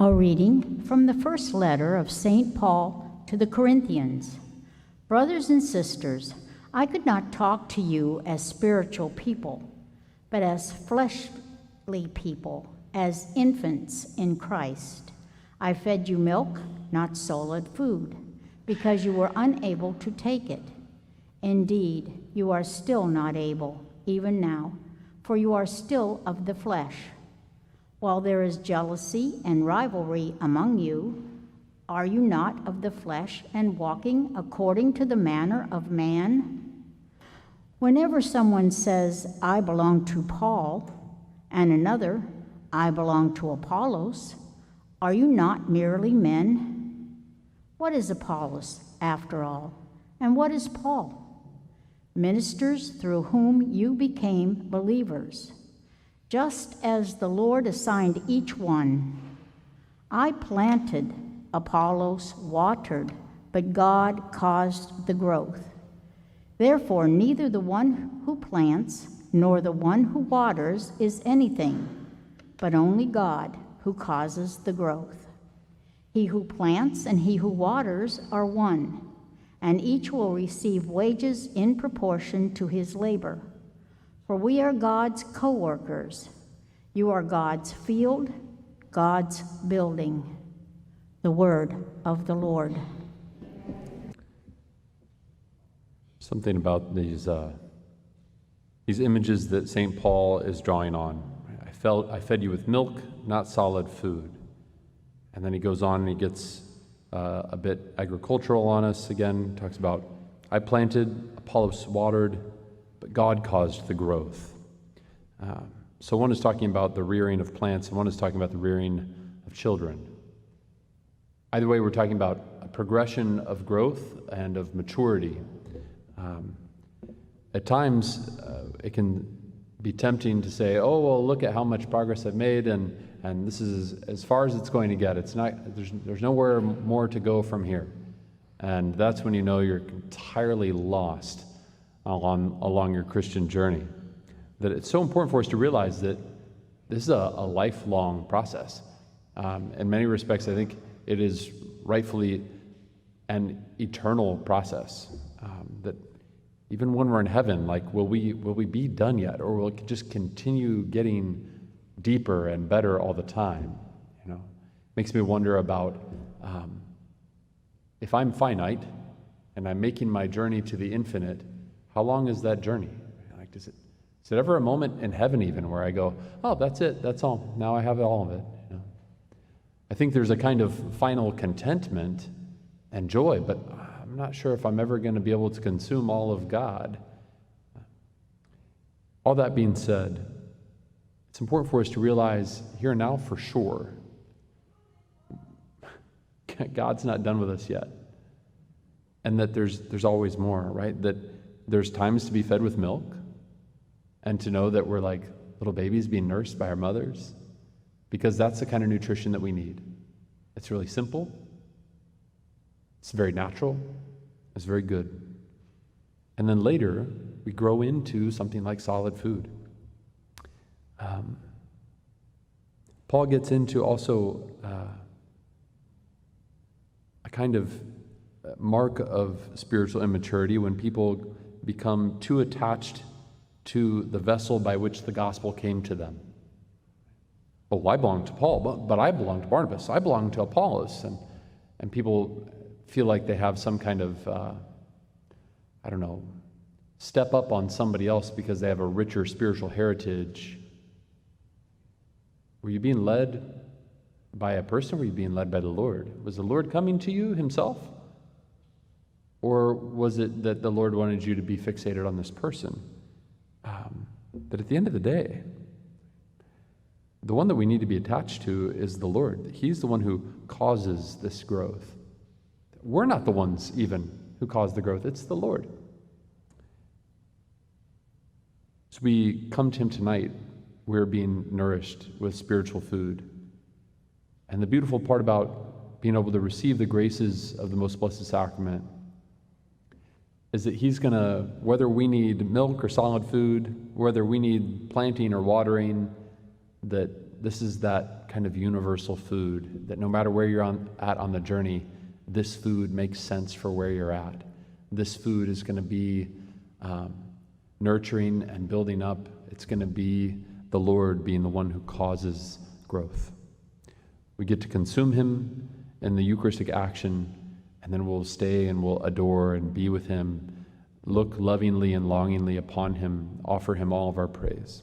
A reading from the first letter of St. Paul to the Corinthians. Brothers and sisters, I could not talk to you as spiritual people, but as fleshly people, as infants in Christ. I fed you milk, not solid food, because you were unable to take it. Indeed, you are still not able, even now, for you are still of the flesh. While there is jealousy and rivalry among you, are you not of the flesh and walking according to the manner of man? Whenever someone says, I belong to Paul, and another, I belong to Apollos, are you not merely men? What is Apollos, after all, and what is Paul? Ministers through whom you became believers, just as the Lord assigned each one. I planted, Apollos watered, but God caused the growth. Therefore, neither the one who plants nor the one who waters is anything, but only God who causes the growth. He who plants and he who waters are one, and each will receive wages in proportion to his labor. For we are God's co-workers. You are God's field, God's building. The word of the Lord. Something about these images that St. Paul is drawing on. I fed you with milk, not solid food. And then he goes on and he gets a bit agricultural on us again. Talks about, I planted, Apollos watered, but God caused the growth. So one is talking about the rearing of plants, and one is talking about the rearing of children. Either way, we're talking about a progression of growth and of maturity. At times, it can be tempting to say, oh, well, look at how much progress I've made, and this is as far as it's going to get. It's not, there's nowhere more to go from here. And that's when you know you're entirely lost along your Christian journey. That it's so important for us to realize that this is a lifelong process. In many respects, I think it is rightfully an eternal process. That even when we're in heaven, like, will we be done yet, or will it just continue getting deeper and better all the time? You know, makes me wonder about if I'm finite and I'm making my journey to the infinite. How long is that journey? Like, is it ever a moment in heaven even where I go, oh, that's it, that's all. Now I have all of it. You know? I think there's a kind of final contentment and joy, but I'm not sure if I'm ever going to be able to consume all of God. All that being said, it's important for us to realize here and now for sure, God's not done with us yet. And that there's always more, right? That there's times to be fed with milk and to know that we're like little babies being nursed by our mothers, because that's the kind of nutrition that we need. It's really simple. It's very natural. It's very good. And then later, we grow into something like solid food. Paul gets into also a kind of mark of spiritual immaturity when people become too attached to the vessel by which the gospel came to them. Oh, I belong to Paul, but I belong to Barnabas. I belong to Apollos. And people feel like they have some kind of, step up on somebody else because they have a richer spiritual heritage. Were you being led by a person, or were you being led by the Lord? Was the Lord coming to you himself? Or was it that the Lord wanted you to be fixated on this person? That at the end of the day, the one that we need to be attached to is the Lord. He's the one who causes this growth. We're not the ones even who cause the growth. It's the Lord. So we come to him tonight. We're being nourished with spiritual food. And the beautiful part about being able to receive the graces of the Most Blessed Sacrament is that he's going to, whether we need milk or solid food, whether we need planting or watering, that this is that kind of universal food, that no matter where you're at on the journey, this food makes sense for where you're at. This food is going to be nurturing and building up. It's going to be the Lord being the one who causes growth. We get to consume him in the Eucharistic action, and then we'll stay and we'll adore and be with him, look lovingly and longingly upon him, offer him all of our praise.